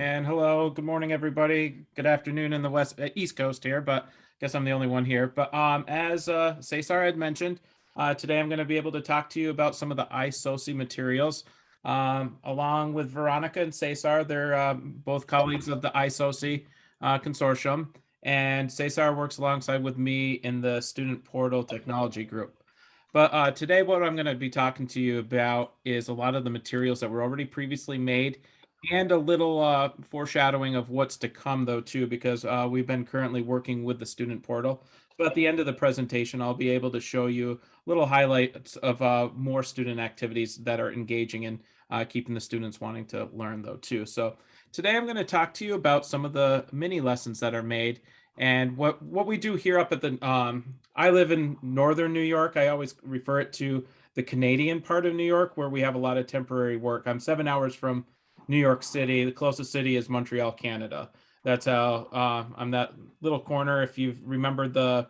and hello, good morning, everybody. Good afternoon in the East Coast here, but I guess I'm the only one here. But as Cesar had mentioned, today I'm going to be able to talk to you about some of the iSOSY materials. Along with Veronica and Cesar, they're both colleagues of the iSOSY consortium, and Cesar works alongside with me in the Student Portal Technology Group. But today, what I'm going to be talking to you about is a lot of the materials that were already previously made and a little foreshadowing of what's to come, though, too, because we've been currently working with the student portal. So at the end of the presentation, I'll be able to show you little highlights of more student activities that are engaging and keeping the students wanting to learn, though, too. So today I'm going to talk to you about some of the mini lessons that are made. And what we do here up at the, I live in northern New York. I always refer it to the Canadian part of New York, where we have a lot of temporary work. I'm 7 hours from New York City. The closest city is Montreal, Canada. That's how I'm that little corner. If you've remembered the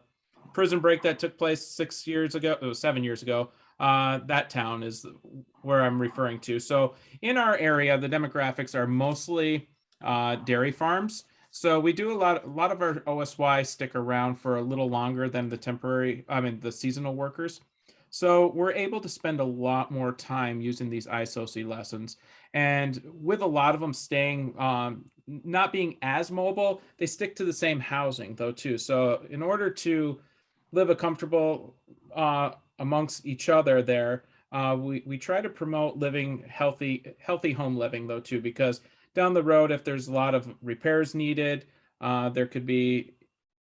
prison break that took place 6 years ago, it was 7 years ago, that town is where I'm referring to. So in our area, the demographics are mostly dairy farms. So we do a lot of our OSY stick around for a little longer than the seasonal workers. So we're able to spend a lot more time using these iSOSY lessons. And with a lot of them staying, not being as mobile, they stick to the same housing though too. So in order to live a comfortable amongst each other there, we try to promote living healthy home living though too, because down the road, if there's a lot of repairs needed, there could be,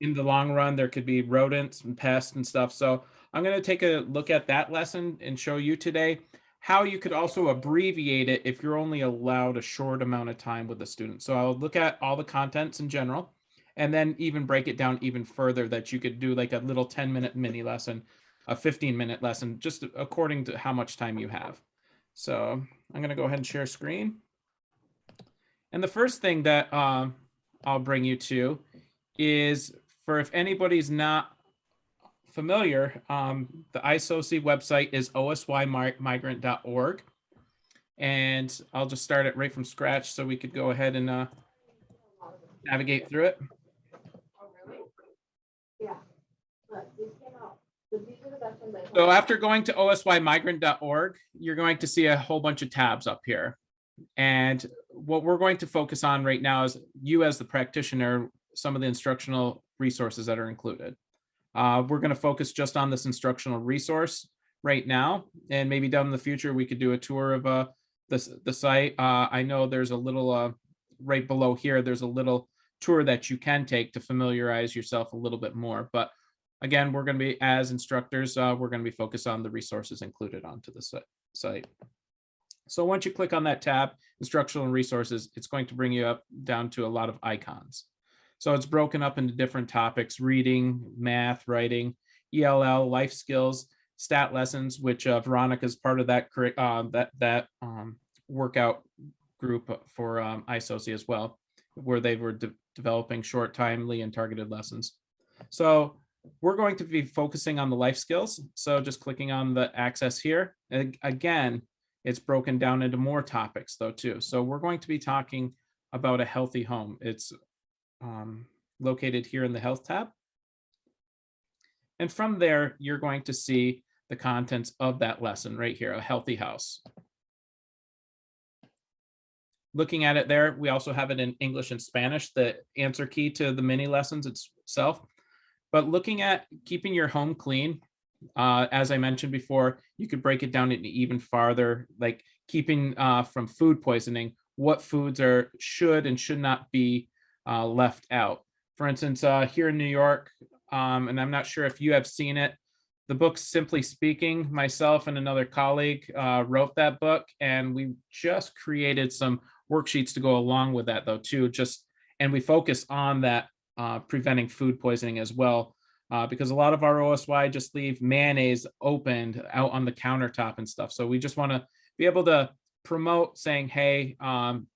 in the long run, there could be rodents and pests and stuff. So I'm going to take a look at that lesson and show you today how you could also abbreviate it if you're only allowed a short amount of time with the student. So I'll look at all the contents in general, and then even break it down even further, that you could do like a little 10-minute mini lesson, a 15-minute lesson, just according to how much time you have. So I'm going to go ahead and share screen. And the first thing that I'll bring you to is, for if anybody's not familiar, the iSOSY website is osymigrant.org. And I'll just start it right from scratch so we could go ahead and navigate through it. So after going to osymigrant.org, you're going to see a whole bunch of tabs up here. And what we're going to focus on right now is, you as the practitioner, some of the instructional resources that are included. We're going to focus just on this instructional resource right now, and maybe down in the future we could do a tour of the site. I know there's a little right below here, there's a little tour that you can take to familiarize yourself a little bit more. But again, we're going to be, as instructors, we're going to be focused on the resources included onto the site. So once you click on that tab, instructional resources, it's going to bring you up down to a lot of icons. So it's broken up into different topics: reading, math, writing, ELL, life skills, stat lessons, which Veronica is part of that workout group for iSOSY as well, where they were developing short, timely, and targeted lessons. So we're going to be focusing on the life skills. So just clicking on the access here, and again, it's broken down into more topics though too. So we're going to be talking about a healthy home. It's located here in the health tab. And from there, you're going to see the contents of that lesson right here, a healthy house. Looking at it there, we also have it in English and Spanish, the answer key to the mini lessons itself. But looking at keeping your home clean, as I mentioned before, you could break it down into even farther, like keeping from food poisoning, what foods should and should not be left out. For instance, here in New York, and I'm not sure if you have seen it, the book Simply Speaking, myself and another colleague wrote that book, and we just created some worksheets to go along with that though too, and we focus on that preventing food poisoning as well. Because a lot of our OSY just leave mayonnaise opened out on the countertop and stuff. So we just want to be able to promote saying, hey,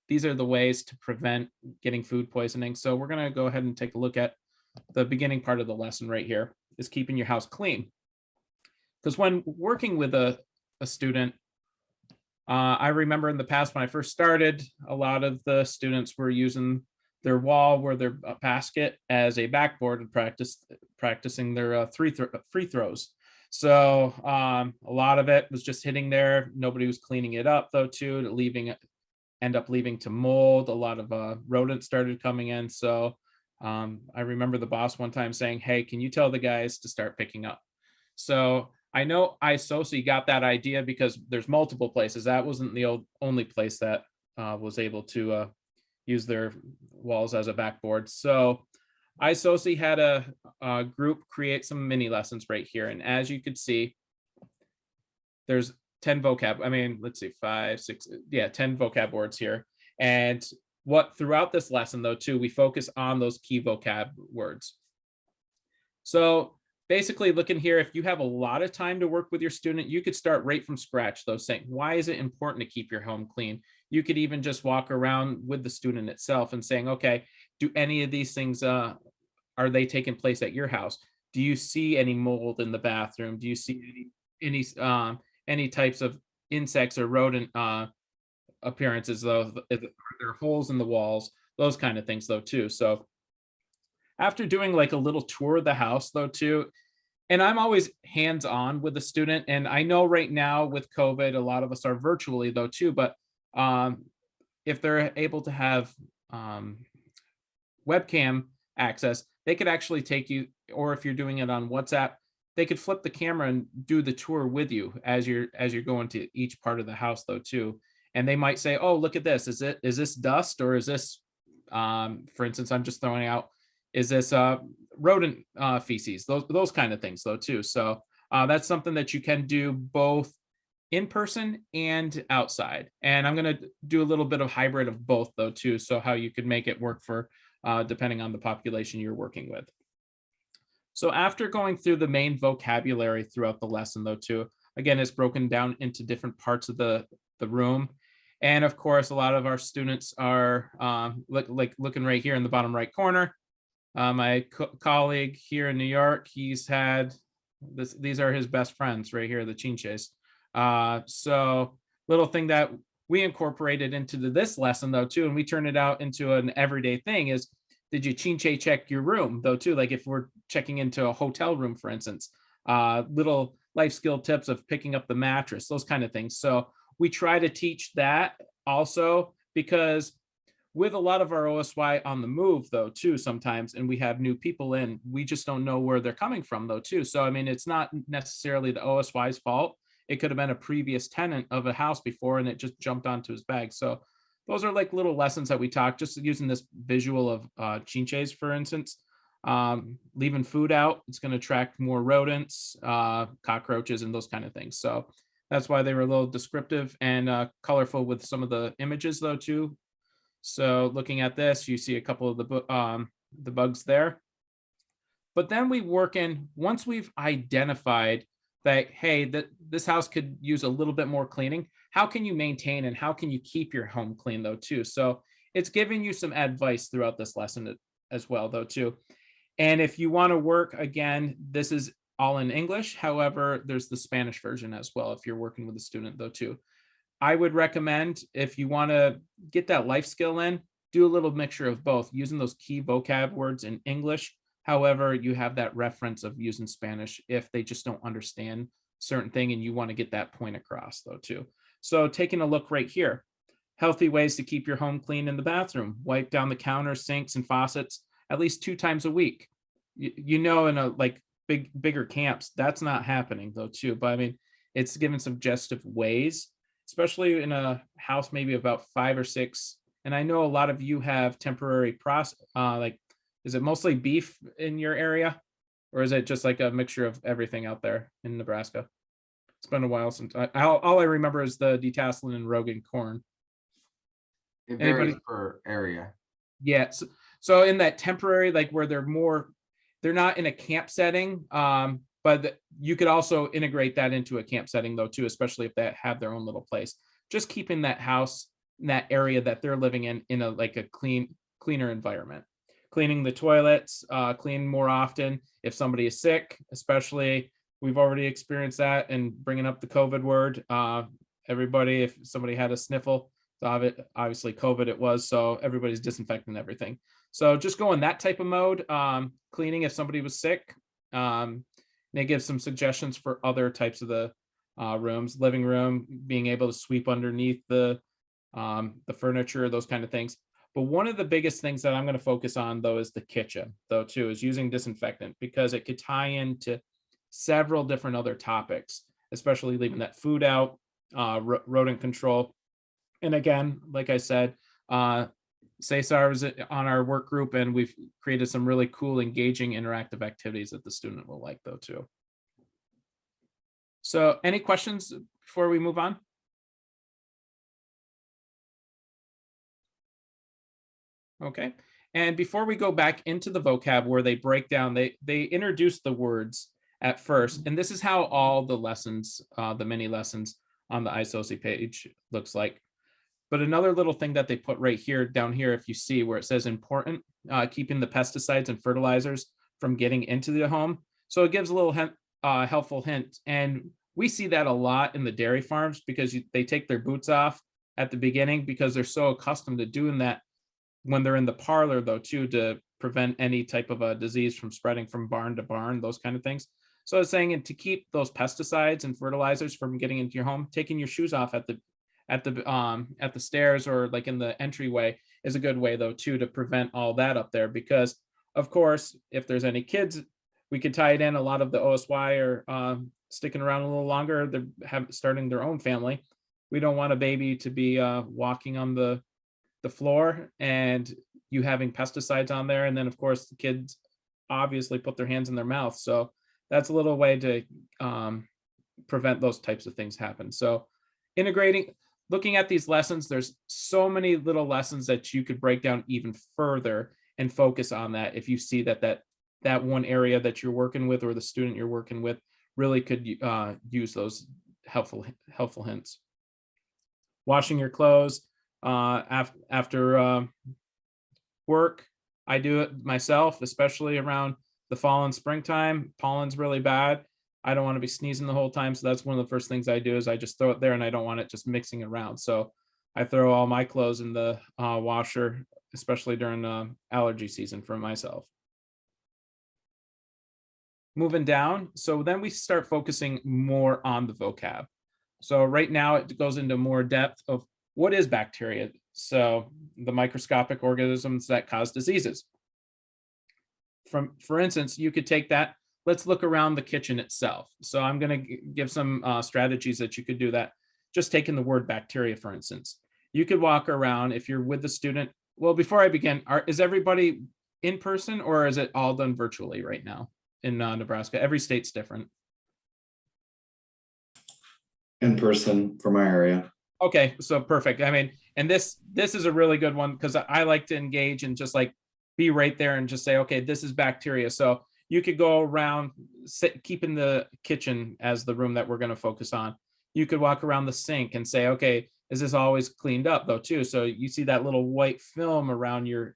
these are the ways to prevent getting food poisoning. So we're going to go ahead and take a look at the beginning part of the lesson right here, is keeping your house clean. Because when working with a student, I remember in the past when I first started, a lot of the students were using their wall or their basket as a backboard and practicing their free throws. So a lot of it was just hitting there. Nobody was cleaning it up though, too, end up leaving to mold. A lot of rodents started coming in. So I remember the boss one time saying, "Hey, can you tell the guys to start picking up?" So I know iSOSY got that idea because there's multiple places. That wasn't the only place that was able to use their walls as a backboard. So iSOSY had a group create some mini lessons right here. And as you could see, there's 10 vocab. I mean, let's see, 5, 6, yeah, 10 vocab words here. And what throughout this lesson, though, too, we focus on those key vocab words. So basically, looking here, if you have a lot of time to work with your student, you could start right from scratch, though, saying, why is it important to keep your home clean? You could even just walk around with the student itself and saying, okay, do any of these things, are they taking place at your house? Do you see any mold in the bathroom? Do you see any types of insects or rodent appearances, though? Are there holes in the walls? Those kind of things, though, too. So after doing like a little tour of the house, though, too, and I'm always hands-on with the student. And I know right now with COVID, a lot of us are virtually, though, too. But if they're able to have webcam access, they could actually take you, or if you're doing it on WhatsApp, they could flip the camera and do the tour with you as you're going to each part of the house, though, too. And they might say, "Oh, look at this. Is this dust, or is this, for instance, I'm just throwing out, is this rodent feces?" Those kind of things, though, too. So that's something that you can do both in person and outside. And I'm going to do a little bit of hybrid of both, though, too. So how you could make it work for depending on the population you're working with. So after going through the main vocabulary throughout the lesson, though, too, again, it's broken down into different parts of the room. And of course, a lot of our students are like looking right here in the bottom right corner. My colleague here in New York, he's had this. These are his best friends right here, the chinches. So little thing that we incorporated into this lesson, though, too, and we turn it out into an everyday thing is, did you chinche check your room, though, too? Like if we're checking into a hotel room, for instance, little life skill tips of picking up the mattress, those kind of things. So we try to teach that also, because with a lot of our OSY on the move, though, too, sometimes, and we have new people in, we just don't know where they're coming from, though, too. So, I mean, it's not necessarily the OSY's fault. It could have been a previous tenant of a house before, and it just jumped onto his bag. So those are like little lessons that we talk, just using this visual of chinches, for instance. Leaving food out, it's going to attract more rodents, cockroaches, and those kind of things. So that's why they were a little descriptive and colorful with some of the images, though, too. So looking at this, you see a couple of the bugs there. But then we work in, once we've identified that, hey, this house could use a little bit more cleaning, how can you maintain and how can you keep your home clean, though, too? So it's giving you some advice throughout this lesson as well, though, too. And if you want to work, again, this is all in English. However, there's the Spanish version as well if you're working with a student, though, too. I would recommend, if you want to get that life skill in, do a little mixture of both, using those key vocab words in English. However, you have that reference of using Spanish if they just don't understand certain thing and you want to get that point across, though, too. So taking a look right here, healthy ways to keep your home clean in the bathroom: wipe down the counters, sinks, and faucets at least 2 times a week. In a like bigger camps, that's not happening, though, too. But I mean, it's given suggestive ways, especially in a house maybe about 5 or 6. And I know a lot of you have temporary process, like, is it mostly beef in your area, or is it just like a mixture of everything out there in Nebraska? It's been a while since all I remember is the detasseling and Rogan corn. It Anybody? varies per area. Yeah. So in that temporary, like where they're not in a camp setting, but you could also integrate that into a camp setting, though, too, especially if they have their own little place. Just keeping that house, that area that they're living in a like a cleaner environment. Cleaning the toilets, clean more often if somebody is sick, especially we've already experienced that, and bringing up the COVID word. everybody, if somebody had a sniffle, obviously COVID it was, so everybody's disinfecting everything. So just go in that type of mode, cleaning if somebody was sick. They give some suggestions for other types of the rooms, living room, being able to sweep underneath the furniture, those kind of things. But one of the biggest things that I'm going to focus on, though, is the kitchen, though, too, is using disinfectant, because it could tie into several different other topics, especially leaving that food out, rodent control. And again, like I said, Cesar is on our work group, and we've created some really cool, engaging, interactive activities that the student will like, though, too. So any questions before we move on? Okay. And before we go back into the vocab where they break down, they introduce the words at first. And this is how all the lessons, the mini lessons on the iSOSY page looks like. But another little thing that they put right here, down here, if you see where it says important, keeping the pesticides and fertilizers from getting into the home. So it gives a little helpful hint. And we see that a lot in the dairy farms, because they take their boots off at the beginning because they're so accustomed to doing that when they're in the parlor, though, too, to prevent any type of a disease from spreading from barn to barn, those kind of things. So it's saying, and to keep those pesticides and fertilizers from getting into your home, taking your shoes off at the stairs or like in the entryway is a good way, though, too, to prevent all that up there. Because of course, if there's any kids, we could tie it in. A lot of the OSY are sticking around a little longer. They're starting their own family. We don't want a baby to be walking on the floor and you having pesticides on there. And then of course the kids obviously put their hands in their mouth. So that's a little way to prevent those types of things happen. So looking at these lessons, there's so many little lessons that you could break down even further and focus on that. If you see that one area that you're working with or the student you're working with really could use those helpful hints. Washing your clothes after work. I do it myself, especially around the fall and springtime. Pollen's really bad. I don't want to be sneezing the whole time. So that's one of the first things I do, is I just throw it there, and I don't want it just mixing around. So I throw all my clothes in the washer, especially during allergy season for myself. Moving down. So then we start focusing more on the vocab. So right now it goes into more depth of what is bacteria. So the microscopic organisms that cause diseases. For instance, you could take that. Let's look around the kitchen itself. So I'm going to give some strategies that you could do that. Just taking the word bacteria, for instance, you could walk around if you're with the student. Well, before I begin, is everybody in person or is it all done virtually right now in Nebraska? Every state's different. In person for my area. Okay, so perfect. I mean, and this is a really good one, because I like to engage and just like be right there and just say, okay, this is bacteria. So you could go around, keeping the kitchen as the room that we're going to focus on. You could walk around the sink and say, okay, is this always cleaned up, though, too? So you see that little white film around your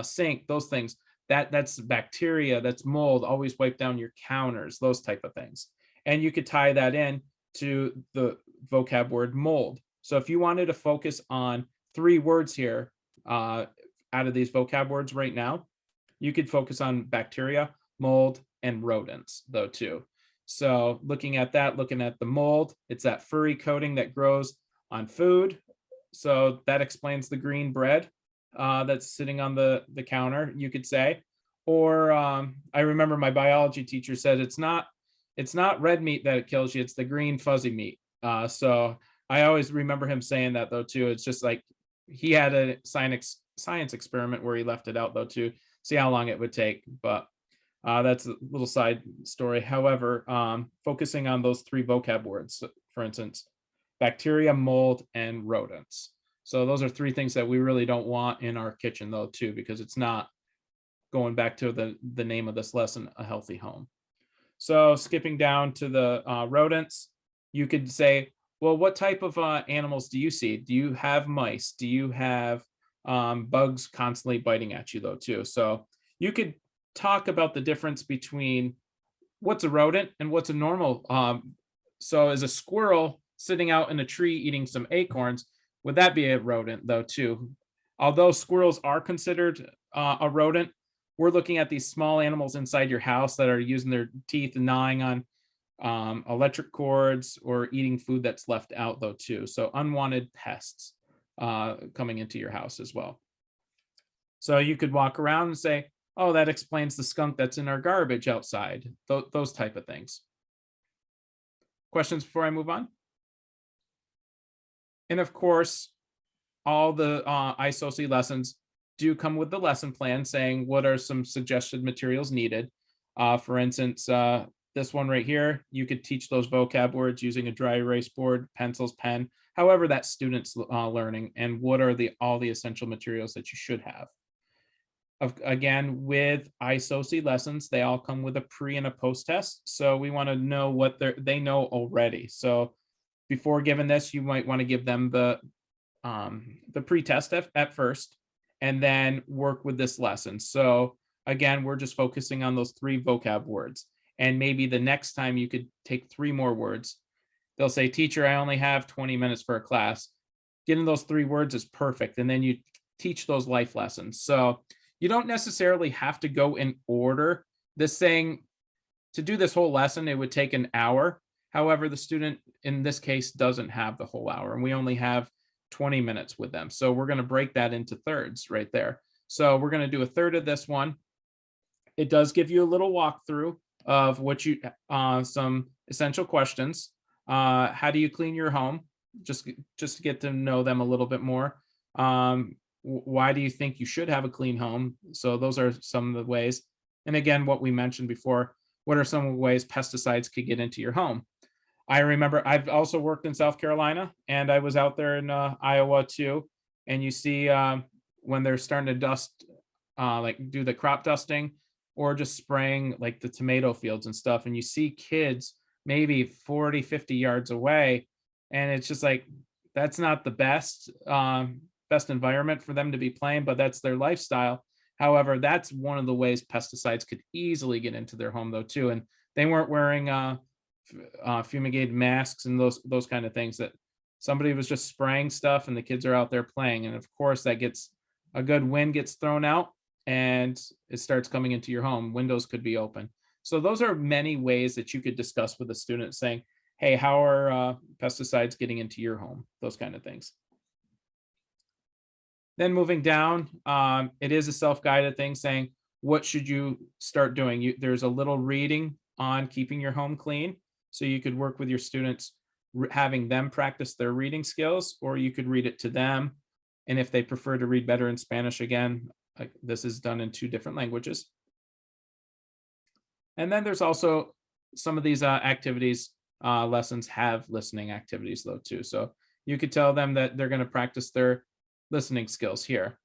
sink, those things, that's bacteria, that's mold. Always wipe down your counters, those type of things. And you could tie that in to the vocab word mold. So if you wanted to focus on 3 words here out of these vocab words right now, you could focus on bacteria, mold, and rodents, though, too. So looking at that, looking at the mold, it's that furry coating that grows on food. So that explains the green bread that's sitting on the counter, you could say. Or I remember my biology teacher said it's not red meat that kills you, it's the green fuzzy meat. So I always remember him saying that, though, too. It's just like he had a science experiment where he left it out, though, to see how long it would take. But that's a little side story. However, focusing on those 3 vocab words, for instance, bacteria, mold, and rodents. So those are 3 things that we really don't want in our kitchen, though, too, because it's not, going back to the name of this lesson, a healthy home. So skipping down to the rodents, you could say, well, what type of animals do you see? Do you have mice? Do you have bugs constantly biting at you, though, too? So you could talk about the difference between what's a rodent and what's a normal. So is a squirrel sitting out in a tree eating some acorns, would that be a rodent though too? Although squirrels are considered a rodent, we're looking at these small animals inside your house that are using their teeth and gnawing on electric cords or eating food that's left out though too. So unwanted pests coming into your house as well. So you could walk around and say, oh, that explains the skunk that's in our garbage outside, those type of things. Questions before I move on? And of course, all the iSOSY lessons do come with the lesson plan saying what are some suggested materials needed. For instance, this one right here, you could teach those vocab words using a dry erase board, pencils, pen, however that student's learning, and what are all the essential materials that you should have. Again, with iSOSY lessons, they all come with a pre and a post test. So we want to know what they know already. So before giving this, you might want to give them the pre-test at first, and then work with this lesson. So again, we're just focusing on those 3 vocab words. And maybe the next time you could take 3 more words. They'll say, teacher, I only have 20 minutes for a class. Getting those 3 words is perfect. And then you teach those life lessons. So you don't necessarily have to go in order. This saying, to do this whole lesson, it would take an hour. However, the student in this case doesn't have the whole hour, and we only have 20 minutes with them. So we're going to break that into thirds right there. So we're going to do a third of this one. It does give you a little walkthrough of what you some essential questions. How do you clean your home? Just to get to know them a little bit more. Why do you think you should have a clean home? So those are some of the ways. And again, what we mentioned before, what are some of the ways pesticides could get into your home? I remember I've also worked in South Carolina, and I was out there in Iowa too. And you see when they're starting to dust, like do the crop dusting or just spraying like the tomato fields and stuff. And you see kids maybe 40, 50 yards away. And it's just like, that's not the best environment for them to be playing, but that's their lifestyle. However, that's one of the ways pesticides could easily get into their home though too. And they weren't wearing fumigated masks and those kind of things, that somebody was just spraying stuff and the kids are out there playing. And of course that gets a good wind gets thrown out and it starts coming into your home. Windows could be open. So those are many ways that you could discuss with a student saying, hey, how are pesticides getting into your home? Those kind of things. Then moving down, it is a self-guided thing saying, what should you start doing? There's a little reading on keeping your home clean. So you could work with your students, having them practice their reading skills, or you could read it to them. And if they prefer to read better in Spanish, again, this is done in 2 different languages. And then there's also some of these activities, lessons have listening activities though too. So you could tell them that they're going to practice their listening skills here.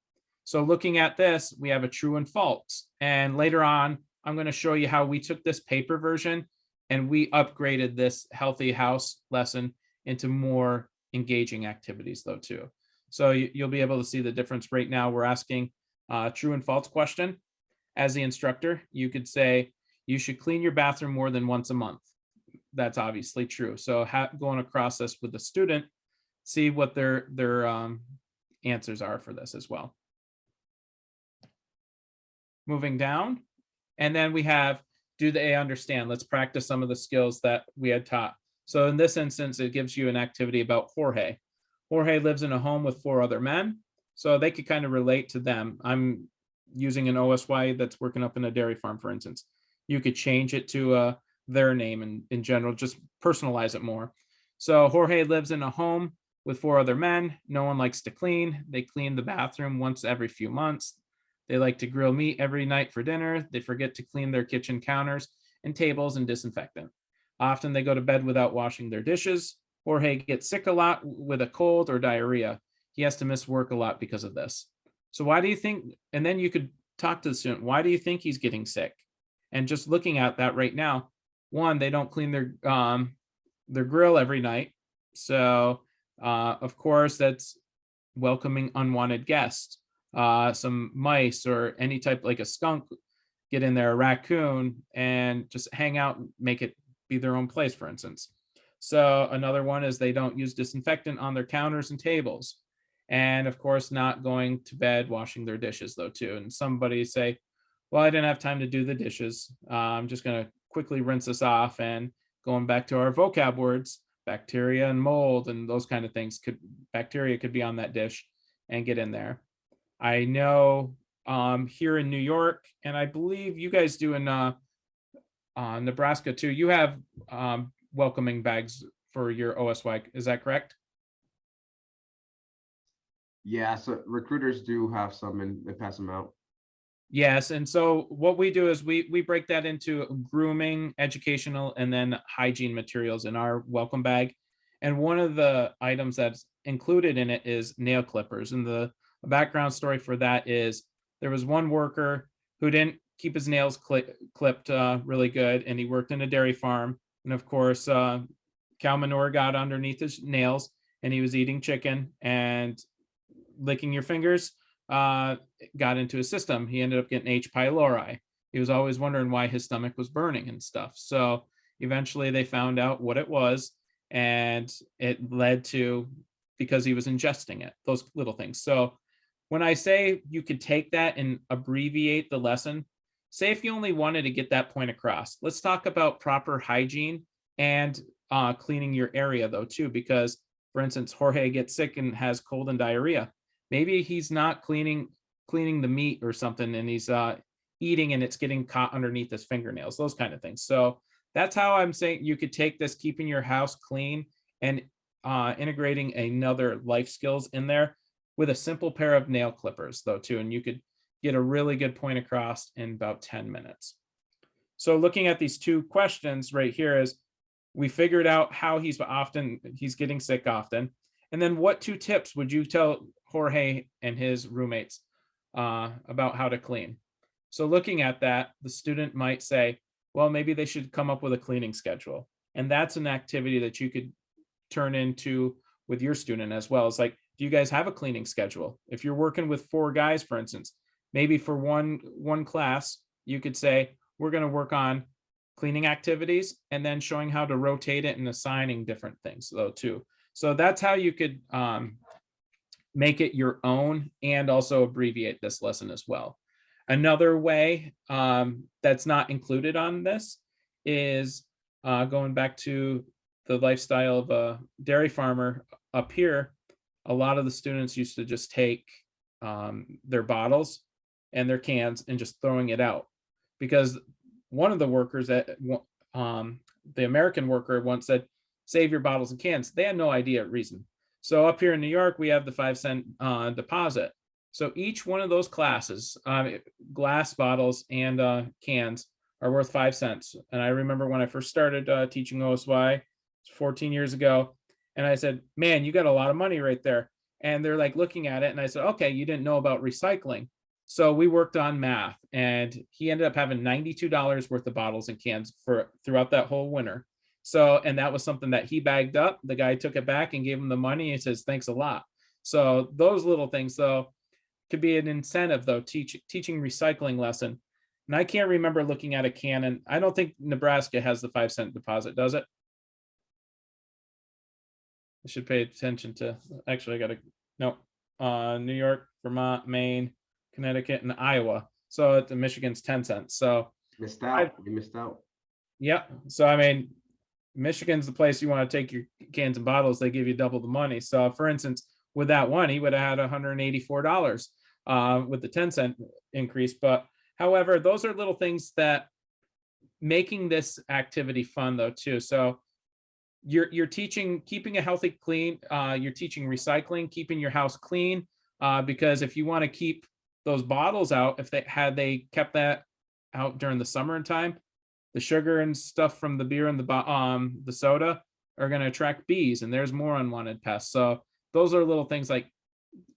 So looking at this, we have a true and false. And later on, I'm going to show you how we took this paper version and we upgraded this healthy house lesson into more engaging activities though too. So you'll be able to see the difference. Right now, we're asking a true and false question. As the instructor, you could say, you should clean your bathroom more than once a month. That's obviously true. So going across this with the student, see what their answers are for this as well. Moving down, and then we have, do they understand? Let's practice some of the skills that we had taught. So in this instance, it gives you an activity about Jorge. Jorge lives in a home with 4 other men, so they could kind of relate to them. I'm using an OSY that's working up in a dairy farm, for instance. You could change it to their name and in general, just personalize it more. So Jorge lives in a home with 4 other men. No one likes to clean. They clean the bathroom once every few months. They like to grill meat every night for dinner. They forget to clean their kitchen counters and tables and disinfectant. Often they go to bed without washing their dishes. Jorge gets sick a lot with a cold or diarrhea. He has to miss work a lot because of this. So why do you think, and then you could talk to the student, why do you think he's getting sick? And just looking at that right now, one, they don't clean their grill every night. So of course, that's welcoming unwanted guests. Some mice or any type, like a skunk, get in there, a raccoon, and just hang out, make it be their own place, for instance. So another one is they don't use disinfectant on their counters and tables. And of course, not going to bed, washing their dishes though too. And somebody say, well, I didn't have time to do the dishes. I'm just going to quickly rinse this off. And going back to our vocab words, bacteria and mold and those kind of things bacteria could be on that dish and get in there. I know here in New York, and I believe you guys do in Nebraska too, you have welcoming bags for your OSY. Is that correct? Yeah, so recruiters do have some and they pass them out. Yes, and so what we do is we break that into grooming, educational, and then hygiene materials in our welcome bag. And one of the items that's included in it is nail clippers. And the background story for that is there was one worker who didn't keep his nails clipped really good, and he worked in a dairy farm. And of course, cow manure got underneath his nails, and he was eating chicken and licking your fingers. Got into his system. He ended up getting H. pylori. He was always wondering why his stomach was burning and stuff. So eventually they found out what it was, and it led to, because he was ingesting it, those little things. So when I say you could take that and abbreviate the lesson, say if you only wanted to get that point across, let's talk about proper hygiene and cleaning your area though too, because for instance, Jorge gets sick and has cold and diarrhea. Maybe he's not cleaning the meat or something, and he's eating and it's getting caught underneath his fingernails, those kind of things. So that's how I'm saying you could take this, keeping your house clean and integrating another life skills in there with a simple pair of nail clippers though too. And you could get a really good point across in about 10 minutes. So looking at these two questions right here is we figured out how he's getting sick often. And then what two tips would you tell Jorge and his roommates about how to clean? So looking at that, the student might say, well, maybe they should come up with a cleaning schedule. And that's an activity that you could turn into with your student as well. It's like, do you guys have a cleaning schedule? If you're working with 4 guys, for instance, maybe for one class, you could say, we're going to work on cleaning activities and then showing how to rotate it and assigning different things though too. So that's how you could make it your own and also abbreviate this lesson as well. Another way that's not included on this is going back to the lifestyle of a dairy farmer up here. A lot of the students used to just take their bottles and their cans and just throwing it out, because one of the workers at the American worker once said, save your bottles and cans. They had no idea reason. So up here in New York, we have the 5-cent deposit. So each one of those classes, glass bottles and cans are worth 5 cents. And I remember when I first started teaching OSY 14 years ago, and I said, man, you got a lot of money right there. And they're like looking at it, and I said, okay, you didn't know about recycling. So we worked on math, and he ended up having $92 worth of bottles and cans throughout that whole winter. So, and that was something that he bagged up. The guy took it back and gave him the money. He says, thanks a lot. So those little things, though, could be an incentive, though, teaching recycling lesson. And I can't remember looking at a can, and I don't think Nebraska has the 5-cent deposit, does it? I should pay attention to, actually, I got to, no, New York, Vermont, Maine, Connecticut, and Iowa. So the Michigan's 10 cents. So You missed out. yeah. So, I mean, Michigan's the place you want to take your cans and bottles. They give you double the money. So for instance, with that one, he would have had $184 with the 10-cent increase. But however, those are little things that making this activity fun though too. So you're teaching keeping a healthy clean, you're teaching recycling, keeping your house clean, because if you want to keep those bottles out, if they kept that out during the summer time, the sugar and stuff from the beer and the soda are going to attract bees, and there's more unwanted pests. So those are little things like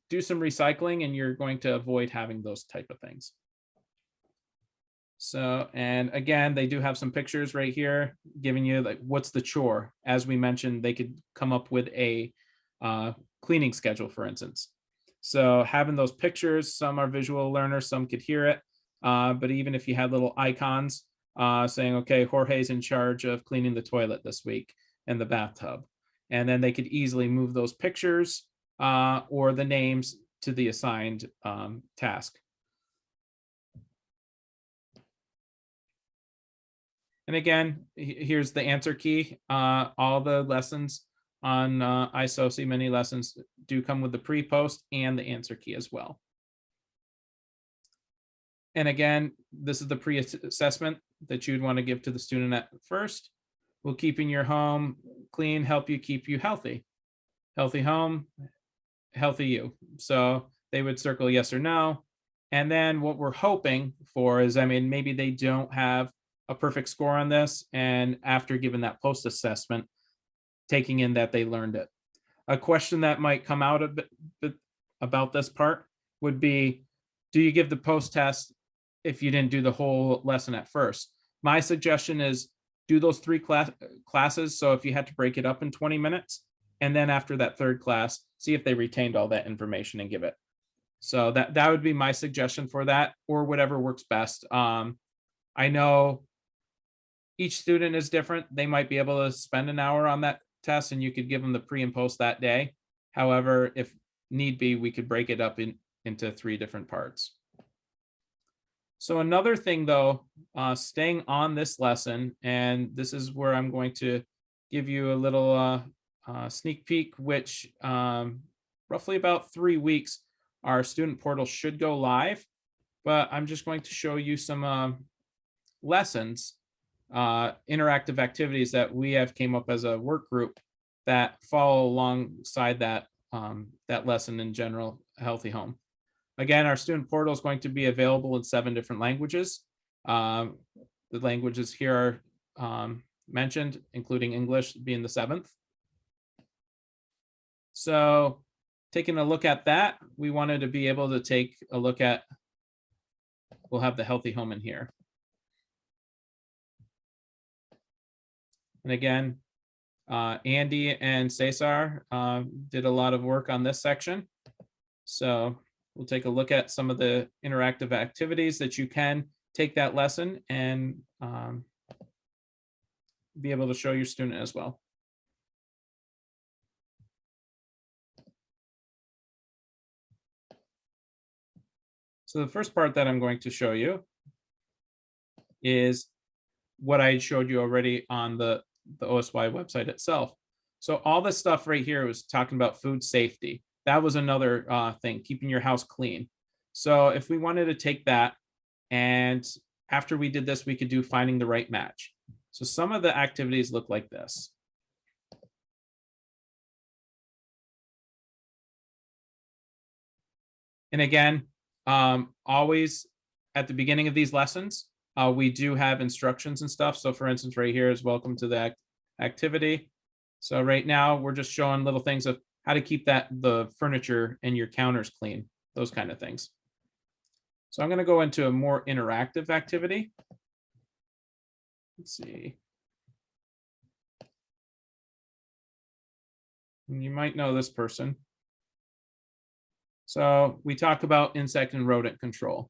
do some recycling, and you're going to avoid having those type of things. So, and again, they do have some pictures right here giving you like what's the chore. As we mentioned, they could come up with a cleaning schedule, for instance. So having those pictures, some are visual learners, some could hear it. But even if you had little icons saying, okay, Jorge's in charge of cleaning the toilet this week, and the bathtub. And then they could easily move those pictures or the names to the assigned task. And again, here's the answer key. All the lessons on iSOSY, many lessons do come with the pre-post and the answer key as well. And again, this is the pre-assessment that you'd want to give to the student at first. Will keeping your home clean help you keep you healthy? Healthy home, healthy you. So they would circle yes or no. And then what we're hoping for is, I mean, maybe they don't have a perfect score on this, and after giving that post assessment, taking in that they learned it. A question that might come out of it about this part would be, do you give the post test if you didn't do the whole lesson at first? My suggestion is do those 3 classes. So if you had to break it up in 20 minutes, and then after that 3rd class, see if they retained all that information and give it. So that would be my suggestion for that, or whatever works best. I know each student is different. They might be able to spend an hour on that test and you could give them the pre and post that day. However, if need be, we could break it up into 3 different parts. So another thing though, staying on this lesson, and this is where I'm going to give you a little sneak peek, which roughly about 3 weeks, our student portal should go live, but I'm just going to show you some lessons, interactive activities that we have came up as a work group that follow alongside that, that lesson in general, Healthy Home. Again, our student portal is going to be available in 7 different languages. The languages here are mentioned, including English being the 7th. So taking a look at that, we wanted to be able to take a look at, we'll have the Healthy Home in here. And again, Andy and Cesar did a lot of work on this section. So we'll take a look at some of the interactive activities that you can take that lesson and be able to show your student as well. So the first part that I'm going to show you is what I showed you already on the OSY website itself. So all this stuff right here was talking about food safety. That was another thing, keeping your house clean. So if we wanted to take that, and after we did this, we could do finding the right match. So some of the activities look like this. And again, always at the beginning of these lessons, we do have instructions and stuff. So for instance, right here is welcome to the activity. So right now we're just showing little things of how to keep the furniture and your counters clean, those kind of things. So I'm going to go into a more interactive activity. Let's see. You might know this person. So we talk about insect and rodent control.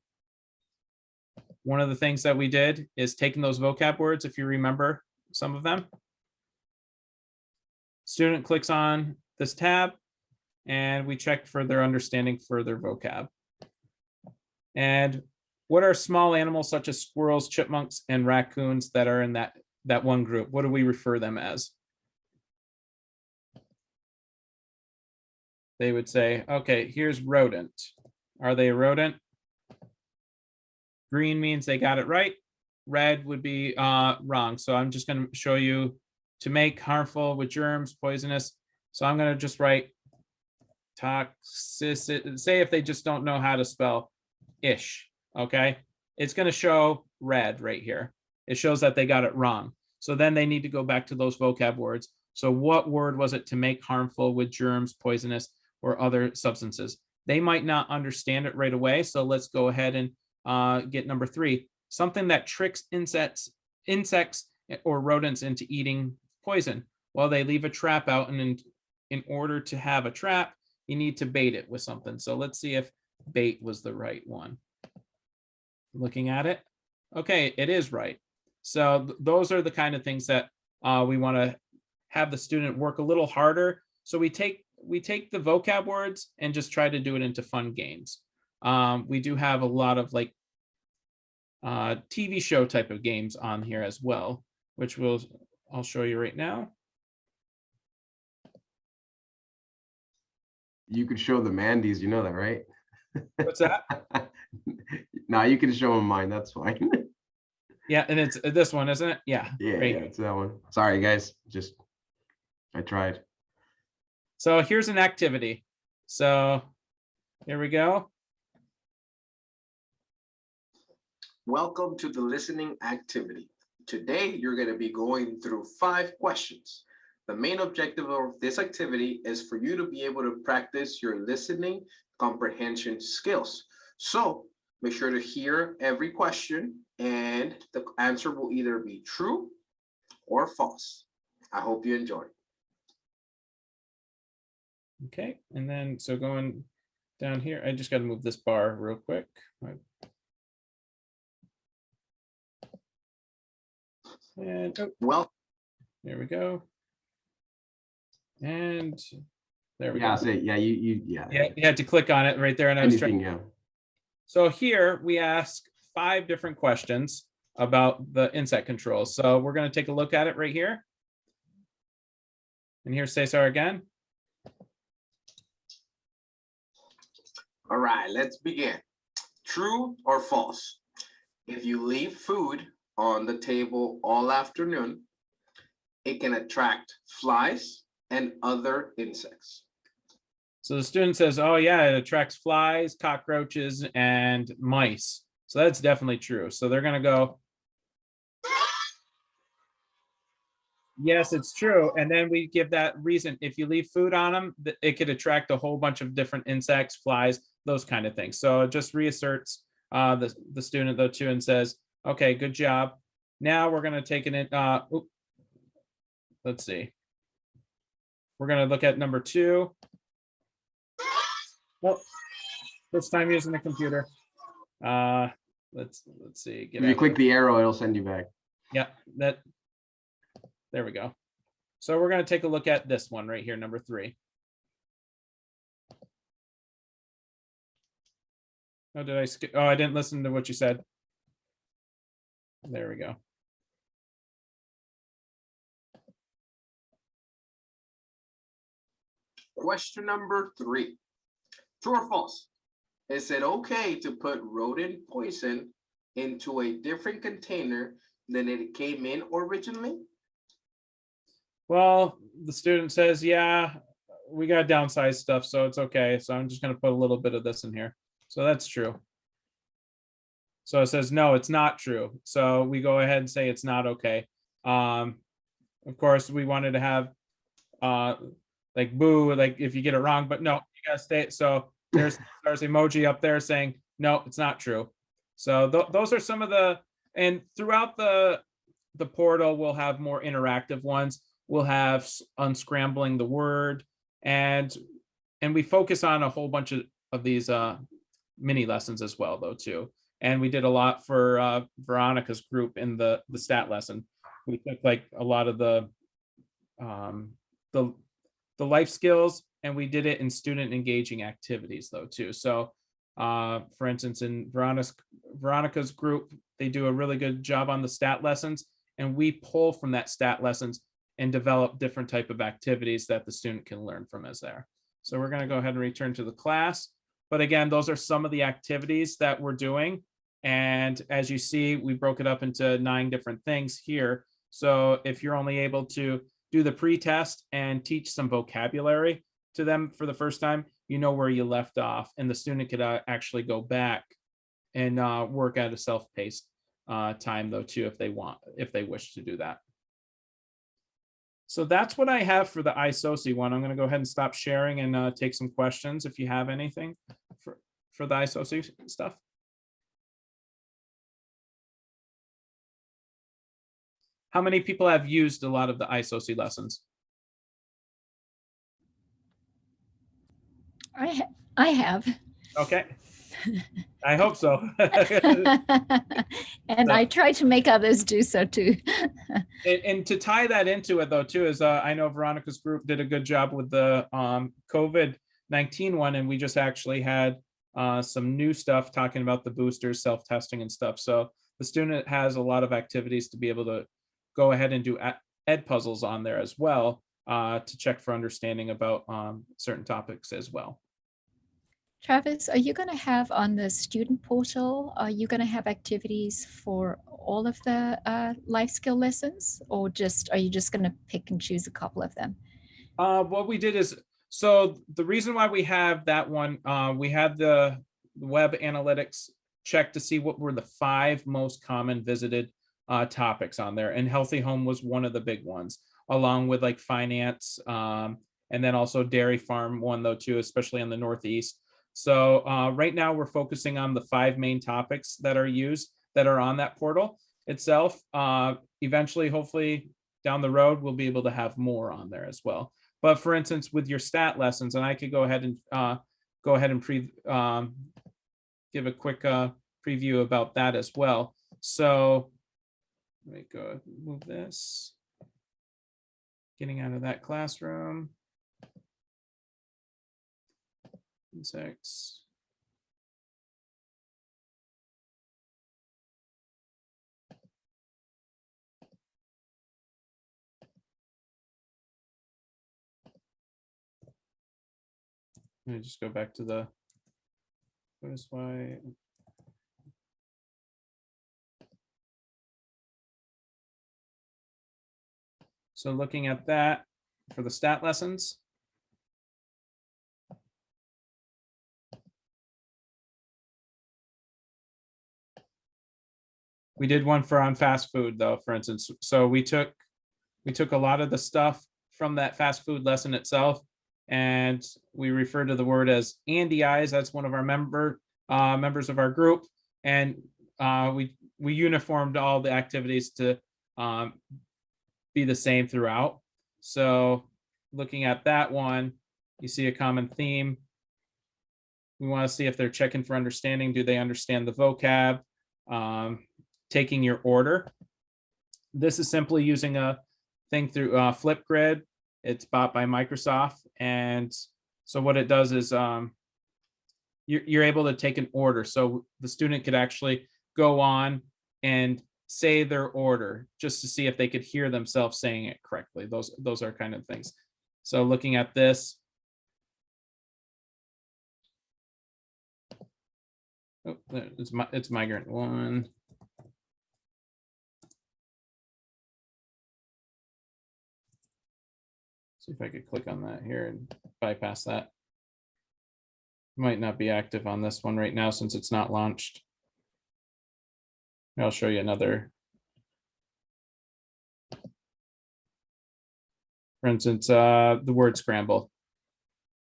One of the things that we did is taking those vocab words, if you remember some of them. Student clicks on this tab and we check for their understanding for their vocab. And what are small animals such as squirrels, chipmunks, and raccoons that are in that one group? What do we refer them as? They would say, okay, here's rodent. Are they a rodent? Green means they got it right. Red would be wrong. So I'm just going to show you to make, harmful, with germs, poisonous. So I'm going to just write toxicity. Say if they just don't know how to spell ish, okay? It's going to show red right here. It shows that they got it wrong. So then they need to go back to those vocab words. So what word was it? To make, harmful, with germs, poisonous, or other substances? They might not understand it right away. So let's go ahead and get number 3. Something that tricks insects or rodents into eating poison. Well, they leave a trap out, and in order to have a trap, you need to bait it with something. So let's see if bait was the right one. Looking at it, okay, it is right. So those are the kind of things that we want to have the student work a little harder. So we take the vocab words and just try to do it into fun games. We do have a lot of like TV show type of games on here as well, which I'll show you right now. You could show the Mandy's, you know that, right? What's that? No, you can show them mine. That's fine. Yeah, and it's this one, isn't it? Yeah. Yeah, right yeah, here. it's that one. Sorry, guys. I tried. So here's an activity. So here we go. Welcome to the listening activity. Today, you're going to be going through 5 questions. The main objective of this activity is for you to be able to practice your listening comprehension skills. So make sure to hear every question, and the answer will either be true or false. I hope you enjoy. Okay, and then so going down here, I just got to move this bar real quick. And oh, Well, there we go. And there we Yeah, go. say yeah. Yeah. Yeah, you had to click on it right there, and I was trying. Anything, yeah. So here we ask 5 different questions about the insect controls. So we're going to take a look at it right here. And here's Cesar again. all right, let's begin. True or false? If you leave food on the table all afternoon, it can attract flies and other insects. So the student says, oh yeah, it attracts flies, cockroaches, and mice. So that's definitely true. So they're going to go, yes, it's true. And then we give that reason. If you leave food on them, it could attract a whole bunch of different insects, flies, those kind of things. So it just reasserts the student though too and says, okay, good job. Now we're going to take it in. Let's see. We're going to look at number 2. Well, first time using the computer. Let's see. If you click the arrow, it'll send you back. Yeah, there we go. So we're going to take a look at this one right here, number 3. Oh, did I skip? Oh, I didn't listen to what you said. There we go. Question number 3. True or false? Is it okay to put rodent poison into a different container than it came in originally? Well, the student says, yeah, we got downsized stuff, so it's okay. So I'm just going to put a little bit of this in here. So that's true. So it says, no, it's not true. So we go ahead and say it's not okay. Of course, we wanted to have like boo, like if you get it wrong, but no, you gotta stay. So there's emoji up there saying, no, it's not true. So those are some of and throughout the portal, we'll have more interactive ones. We'll have unscrambling the word, and we focus on a whole bunch of these mini lessons as well though too. And we did a lot for Veronica's group in the stat lesson. We took like a lot of the life skills, and we did it in student engaging activities though too. So for instance, in Veronica's group, they do a really good job on the stat lessons, and we pull from that stat lessons and develop different type of activities that the student can learn from as there. So we're going to go ahead and return to the class. But again, those are some of the activities that we're doing. And as you see, we broke it up into 9 different things here. So if you're only able to do the pre-test and teach some vocabulary to them for the first time, you know where you left off, and the student could actually go back and work at a self-paced time though too, if they wish to do that. So that's what I have for the iSOSY one. I'm going to go ahead and stop sharing and take some questions if you have anything for the iSOSY stuff. How many people have used a lot of the iSOSY lessons? I have. Okay. I hope so. And I try to make others do so too. And to tie that into it though too is I know Veronica's group did a good job with the COVID-19 one, and we just actually had some new stuff talking about the boosters, self-testing and stuff. So the student has a lot of activities to be able to go ahead and do ed puzzles on there as well, to check for understanding about certain topics as well. Travis, are you going to have on the student portal, are you going to have activities for all of the life skill lessons, or are you just going to pick and choose a couple of them? What we did is, so the reason why we have that one, we had the web analytics check to see what were the 5 most common visited topics on there. And healthy home was one of the big ones, along with like finance, and then also dairy farm one though too, especially in the Northeast. So right now we're focusing on the 5 main topics that are used, that are on that portal itself. Eventually, hopefully down the road, we'll be able to have more on there as well. But for instance, with your stat lessons, and I could go ahead and give a quick preview about that as well. So let me go move this. Getting out of that classroom. 6. Let me just go back to the notice why. So looking at that for the stat lessons. We did one for on fast food though, for instance. So we took a lot of the stuff from that fast food lesson itself, and we refer to the word as Andy Eyes. That's one of our members of our group, and we uniformed all the activities to be the same throughout. So looking at that one, you see a common theme. We want to see if they're checking for understanding. Do they understand the vocab? Taking your order. This is simply using a thing through Flipgrid. It's bought by Microsoft. And so what it does is you're able to take an order. So the student could actually go on and say their order just to see if they could hear themselves saying it correctly. Those are kind of things. So looking at this. Oh, it's migrant 1. See if I could click on that here and bypass that. Might not be active on this one right now since it's not launched. I'll show you another. For instance, the word scramble.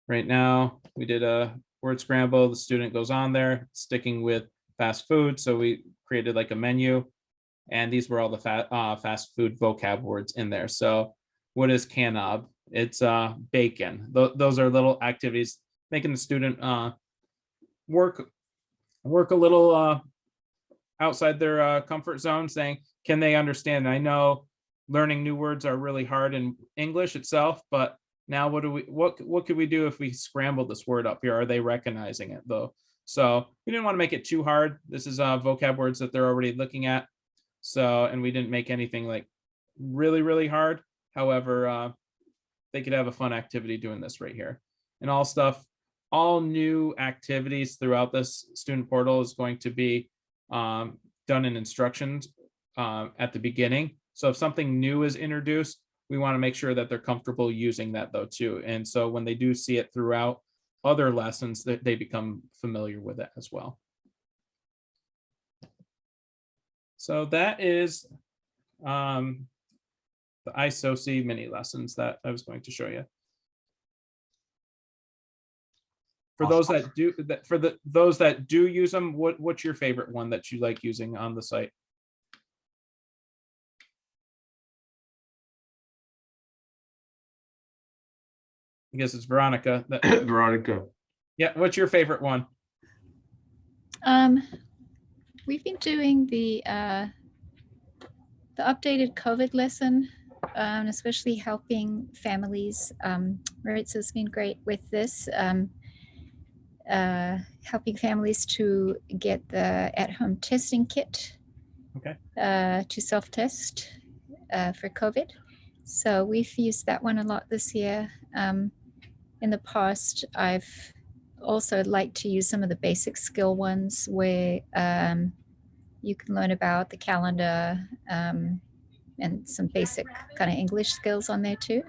Right now, we did a word scramble. The student goes on there, sticking with fast food. So we created like a menu, and these were all the fast food vocab words in there. So what is canob? It's bacon. Those are little activities making the student work a little outside their comfort zone, saying, can they understand? I know learning new words are really hard in English itself, but now what could we do if we scramble this word up here? Are they recognizing it though? So we didn't want to make it too hard. This is vocab words that they're already looking at. So, and we didn't make anything like really, really hard. However, they could have a fun activity doing this right here. And all new activities throughout this student portal is going to be done in instructions at the beginning. So if something new is introduced, we want to make sure that they're comfortable using that though too. And so when they do see it throughout other lessons, that they become familiar with it as well. So that is the iSOSY mini lessons that I was going to show you. For those that do, those that do use them, what's your favorite one that you like using on the site? I guess it's Veronica. Veronica. Yeah, what's your favorite one? We've been doing the updated COVID lesson, especially helping families. Maritza's been great with this, helping families to get the at-home testing kit Okay. to self-test for COVID. So we've used that one a lot this year. In the past, I've also liked to use some of the basic skill ones where you can learn about the calendar and some basic kind of English skills on there too.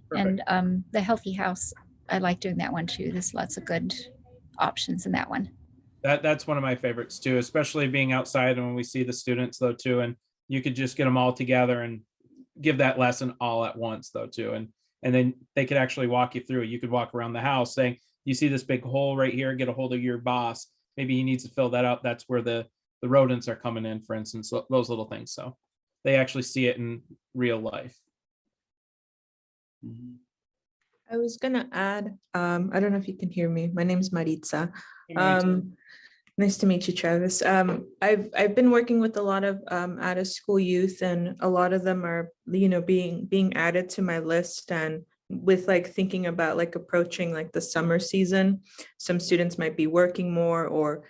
Perfect. And the healthy house, I like doing that one too. There's lots of good options in that one. That's one of my favorites too, especially being outside and when we see the students though too, and you could just get them all together and give that lesson all at once though too, and then they could actually walk you through. You could walk around the house saying, you see this big hole right here, get a hold of your boss. Maybe he needs to fill that out. That's where the rodents are coming in, for instance, those little things. So they actually see it in real life. I was gonna add, I don't know if you can hear me. My name is Maritza. Nice to meet you, Travis. I've been working with a lot of out of school youth, and a lot of them are, being added to my list. And with like thinking about like approaching like the summer season, some students might be working more or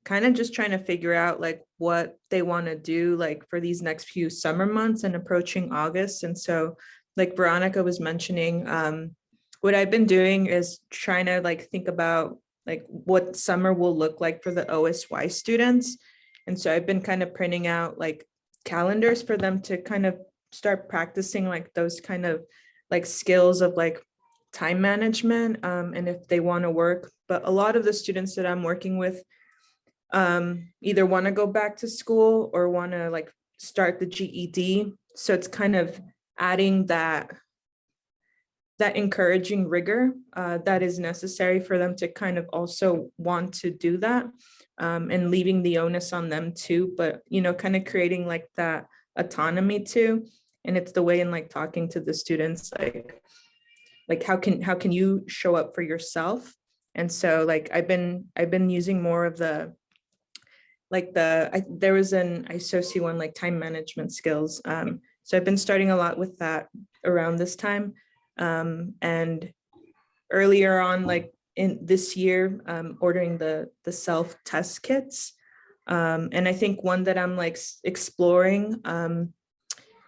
kind of just trying to figure out like what they want to do like for these next few summer months and approaching August. And so like Veronica was mentioning, what I've been doing is trying to like think about like what summer will look like for the OSY students. And so I've been kind of printing out like calendars for them to kind of start practicing like those kind of like skills of like time management, and if they want to work. But a lot of the students that I'm working with either want to go back to school or want to like start the GED. So it's kind of adding that encouraging rigor that is necessary for them to kind of also want to do that, and leaving the onus on them too, but kind of creating like that autonomy too. And it's the way in like talking to the students, like how can you show up for yourself? And so like I've been using more of the there was an iSOSY one, like time management skills. So I've been starting a lot with that around this time. And earlier on, like in this year, ordering the self-test kits. And I think one that I'm like exploring,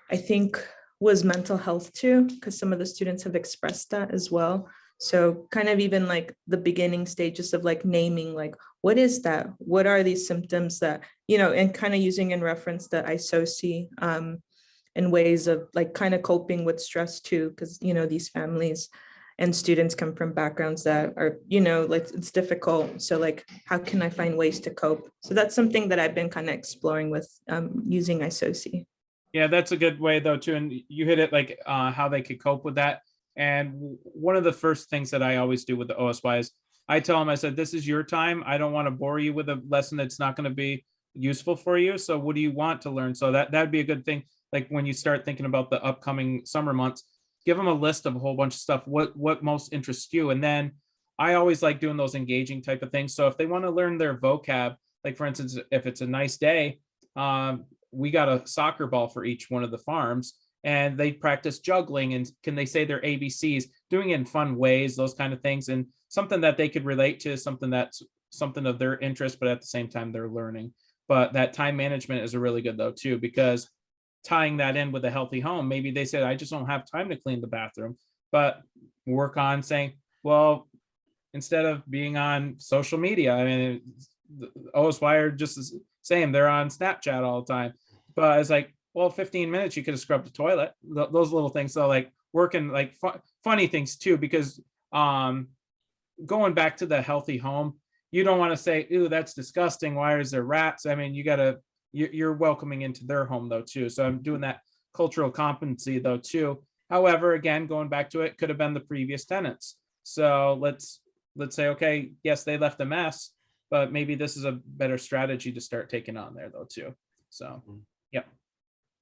I think was mental health too, because some of the students have expressed that as well. So kind of even like the beginning stages of like naming, like, what is that? What are these symptoms that, and kind of using in reference to iSOSY, and ways of like kind of coping with stress too, because, these families and students come from backgrounds that are, like it's difficult. So like, how can I find ways to cope? So that's something that I've been kind of exploring with using iSOSY. Yeah, that's a good way though too. And you hit it like how they could cope with that. And one of the first things that I always do with the OSY is I tell them, I said, this is your time. I don't want to bore you with a lesson that's not going to be useful for you. So what do you want to learn? So that'd be a good thing. Like when you start thinking about the upcoming summer months, give them a list of a whole bunch of stuff, what most interests you. And then I always like doing those engaging type of things. So if they want to learn their vocab, like for instance, if it's a nice day, we got a soccer ball for each one of the farms, and they practice juggling and can they say their ABCs, doing it in fun ways, those kind of things, and something that they could relate to, something that's something of their interest, but at the same time they're learning. But that time management is a really good though too, because tying that in with a healthy home, maybe they said, I just don't have time to clean the bathroom, but work on saying, well, instead of being on social media, I mean, the OSY are just the same, they're on Snapchat all the time, but it's like, well, 15 minutes, you could have scrubbed the toilet, those little things. So like working like funny things too, because going back to the healthy home, you don't want to say, ooh, that's disgusting, why is there rats? I mean, you're welcoming into their home though too. So I'm doing that cultural competency though too. However, again, going back to it, could have been the previous tenants. So let's say, okay, yes, they left a mess, but maybe this is a better strategy to start taking on there though too. So, yep.